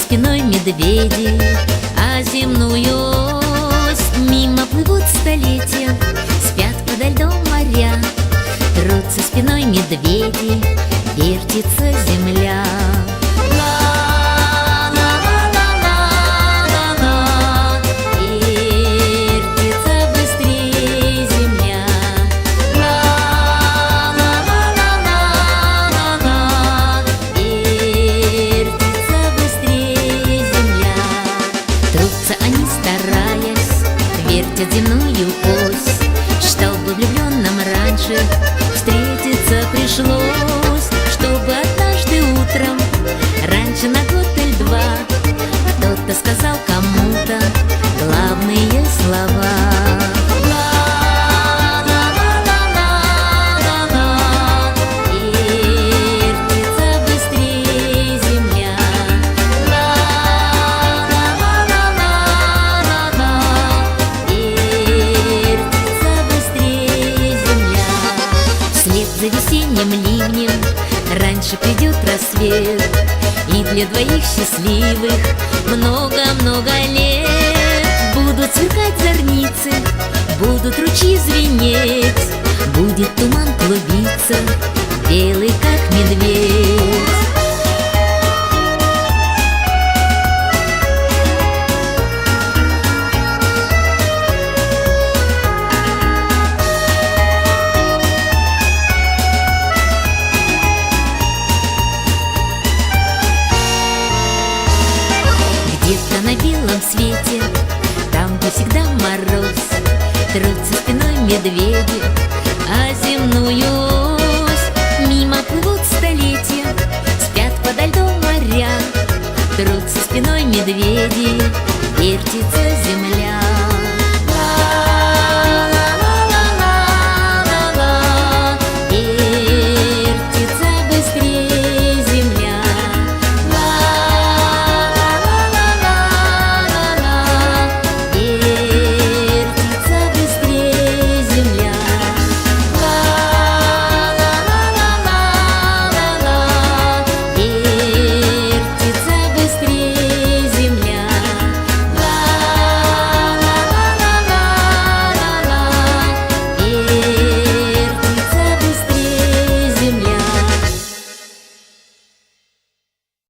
спиной медведи, а земную ось мимо плывут столетия. Спят подо льдом моря, трутся спиной медведи, вертится земля. Они стараясь вертят земную ось, чтобы влюбленным раньше встретиться пришлось, чтобы однажды утром, раньше на год или два, кто-то сказал кому-то главные слова. За весенним ливнем раньше придет рассвет, и для двоих счастливых много-много лет. Будут сверкать зорницы, будут ручьи звенеть, будет туман клубиться, белый как медведь. Где-то на белом свете, там, где всегда мороз, трутся спиной медведи, а земную ось мимо плывут столетия. Спят подо льдом моря, трутся спиной медведи, вертится земля.